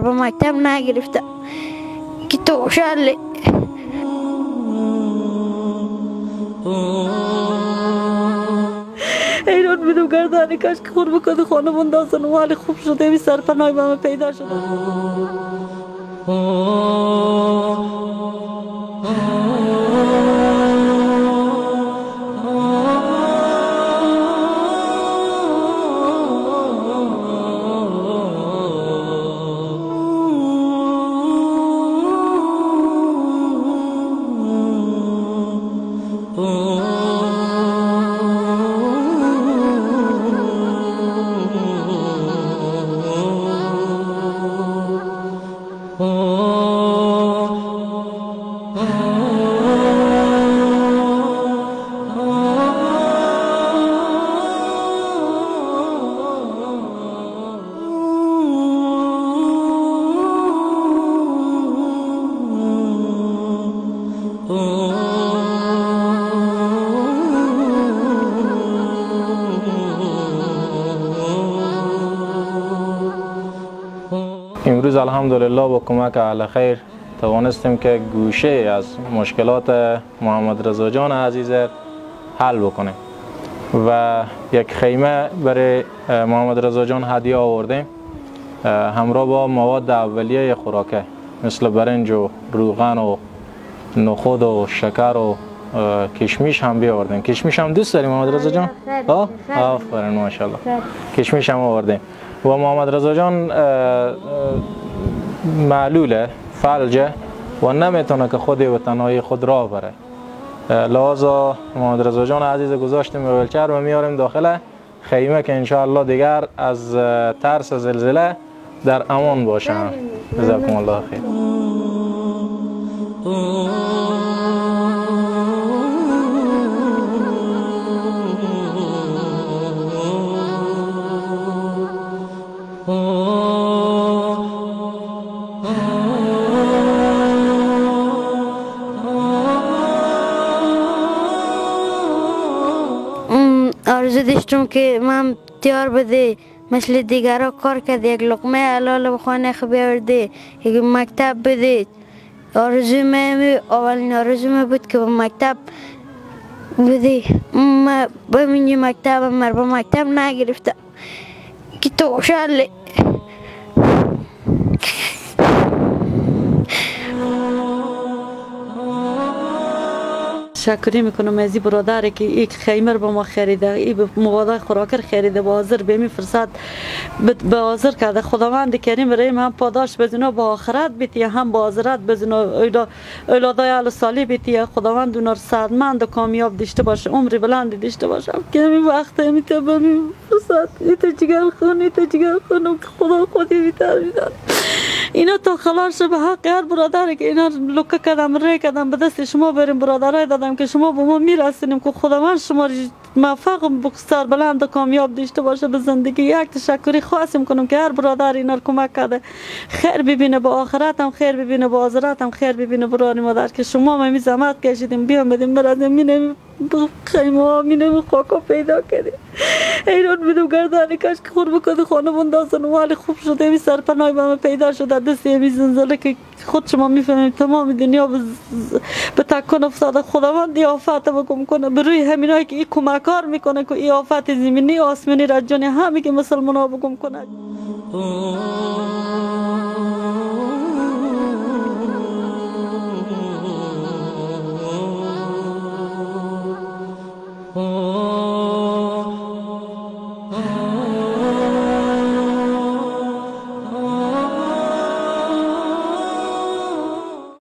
مردم مکتب نگرفته که تو شله ایران بدو گردانی کاش که خور بکده خانمون داستان و حال خوب شده بی سرپناهی به من پیدا شده. امروز الحمدلله با کمک اهل خیر توانستیم که گوشه از مشکلات محمد رضا جان عزیز حل بکنیم و یک خیمه برای محمد رضا جان هدیه آوردیم همراه با مواد اولیه خوراکه مثل برنج و روغن و نخود و شکر و کشمیش هم بیاوردیم. کشمیش هم دوست داریم محمد رضا جان؟ آفرین ماشاءالله. کشمیش هم آوردیم و محمد رضا جان معلوله، فلجه و نمیتونه که خودی و تنهایی خود راه بره، لذا محمد رضا جان عزیز گذاشتیم به ویلچر و میاریم داخل خیمه که انشاءالله دیگر از ترس زلزله در امان باشن. جزاکم الله خیر. آرزو داشتم که من تیار بده مثل دیگرها کار کرد، یک لقمه حلال بخوانه بیاورده، یک مکتب بده. اولین آرزو بود که به مکتب بده. ما ببینی مکتب مردم مکتب نگرفته که تو شله. تشکر میکنم از این برادری که یک خیمه به ما خریده، این مواد خوراک خریده، با حاضر به می فرصت به حاضر کرده. خداوند کریم برای من پاداش بزنه، با آخرت بیتی هم با حضرت بزنه، اولادای اهل صالح بیتی. خداوند اونها سعادتمند و کامیاب داشته باشه، عمر بلند داشته باشه که این وقت میته به می فرصت ایت جگر خون که خدا خودی بیتر میداد. اینا تا خلاص به حق هر برادری که اینا لکه کردم ری کردم به دست شما بریم، برادرای دادم که شما به ما میرسونیم که خداوند شما موفق و سر بلند و کامیاب داشته باشه به زندگی. یک تشکری خاص میکنم که هر برادر اینا کمک کرده خیر ببینه، با آخرت هم خیر ببینه، با آخرت هم خیر ببینه. برادر مادر که شما می زحمت کشیدیم بیام بدیم برادر مینه خیمه ها مینه خاکا پیدا کردیم. ایران بدو گردانی کاش که خور بکده خانمون داستان و حال خوب شده بی سرپناهی به من پیدا شده. دستی همی زلزله که خود شما میفهمید تمام دنیا به تکون افتاده. خداوند این آفت بکم کنه به روی همینایی که این کمکار میکنه که این آفت زمینی آسمانی را جان همه که مسلمان ها بکم کنه.